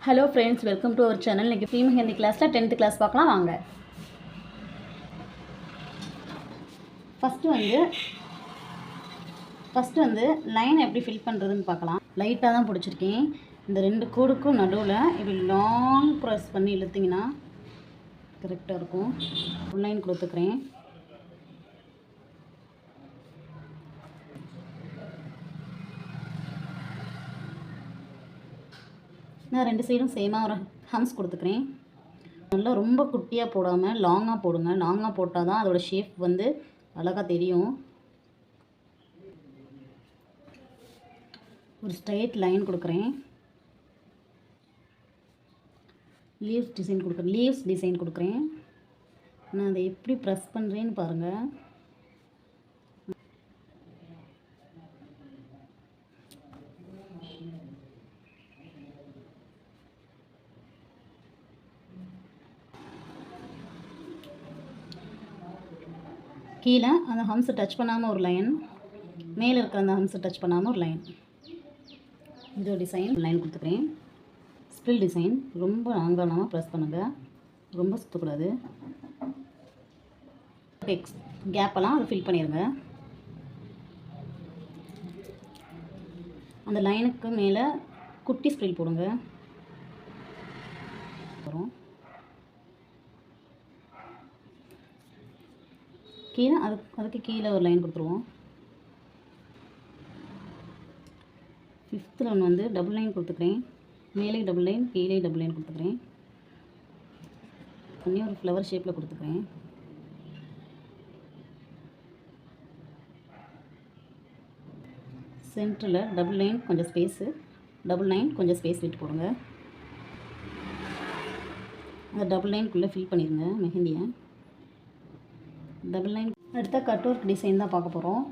Hello friends, welcome to our channel. இன்றைக்கி free mehndi கிளாஸில் 10th class பார்க்கலாம் வாங்க. ஃபஸ்ட்டு வந்து லைன் எப்படி ஃபில் பண்ணுறதுன்னு பார்க்கலாம். லைட்டாக தான் பிடிச்சிருக்கேன். இந்த 2 கோடுக்கும் நடுவில் இப்படி லாங் ப்ரெஸ் பண்ணி இழுத்திங்கன்னா கரெக்டாக இருக்கும். ஃபுல் லைன் கொடுத்துக்கிறேன். நான் 2 சைடும் சேமாக ஒரு ஹம்ஸ் கொடுத்துக்கிறேன். நல்லா ரொம்ப குட்டியாக போடாமல் லாங்காக போடுங்க. லாங்காக போட்டால் தான் அதோடய ஷேப் வந்து அழகாக தெரியும். ஒரு ஸ்ட்ரைட் லைன் கொடுக்குறேன். லீவ்ஸ் டிசைன் கொடுக்குறேன். நான் அதை எப்படி ப்ரெஸ் பண்ணுறேன்னு பாருங்கள். கீழே அந்த ஹம்ஸை டச் பண்ணாமல் ஒரு லைன், மேலே இருக்கிற அந்த ஹம்ஸை டச் பண்ணாமல் ஒரு லைன். இது டிசைன் லைன் கொடுத்துக்கிறேன். ஸ்பில் டிசைன் ரொம்ப லாங்காக ப்ரெஸ் பண்ணுங்கள், ரொம்ப சுற்றக்கூடாது. கேப்பெல்லாம் அதை ஃபில் பண்ணிடுங்க. அந்த லைனுக்கு மேலே குட்டி ஸ்ப்ரில் போடுங்க. வரும் கீழே அதுக்கு கீழே ஒரு லைன் கொடுத்துருவோம். 5th ஒன்று வந்து டபுள் லைன் கொடுத்துக்கிறேன். மேலே டபுள் லைன், கீழே டபுள் லைன் கொடுத்துக்கிறேன். பண்ணி ஒரு ஃப்ளவர் ஷேப்பில் கொடுத்துக்கிறேன். சென்டரில் டபுள் லைன் கொஞ்சம் ஸ்பேஸு, டபுள் லைன் கொஞ்சம் ஸ்பேஸ் விட்டு போடுங்க. அந்த டபுள் லைனுக்குள்ளே ஃபில் பண்ணிடுங்க மெஹந்தியை. Double line. அடுத்த கட் ஒர்க் டிசைன் தான் பார்க்க போகிறோம்.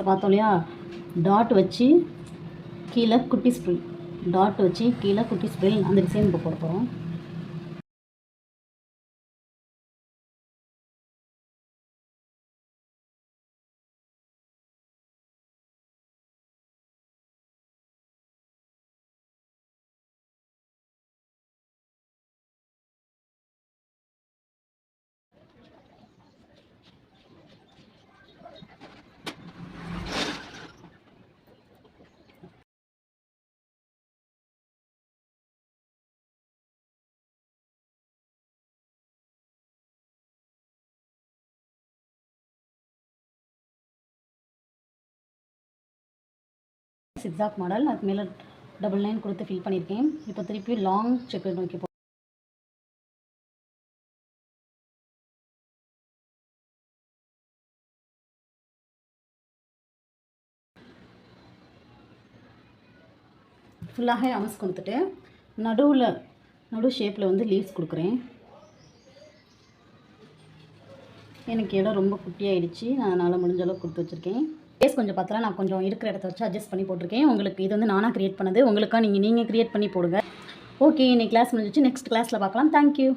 பார்த்தோம் இல்லையா, டாட் வச்சு கீழே குட்டி ஸ்ப்ரில், டாட் வச்சு கீழே குட்டி ஸ்ப்ரில், அந்த டிசைன் இப்போ போட போகிறோம். சிக்ஸாக் மாடல், அதுக்கு மேலே டபுள் லைன் கொடுத்து ஃபில் பண்ணியிருக்கேன். இப்போ திருப்பி லாங் செக் நோக்கி போ. ஃபுல்லாக அமஸ் கொடுத்துட்டு நடு ஷேப்பில் வந்து லீவ்ஸ் கொடுக்குறேன். எனக்கு இடம் ரொம்ப குட்டியாகிடுச்சு, நான் அதனால் முடிஞ்ச அளவுக்கு கொடுத்து வச்சுருக்கேன். ஸ்பேஸ் கொஞ்சம் பார்த்தா நான் கொஞ்சம் இருக்கிற இடத்த வச்சு அட்ஜஸ்ட் பண்ணி போட்டிருக்கேன். உங்களுக்கு இது வந்து நானாக க்ரியேட் பண்ணது, உங்களுக்காக நீங்கள் க்ரியேட் பண்ணி போடுங்க. ஓகே, இன்னைக்கு கிளாஸ் முடிஞ்சிச்சு. நெக்ஸ்ட் கிளாஸில் பார்க்கலாம். தேங்க்யூ.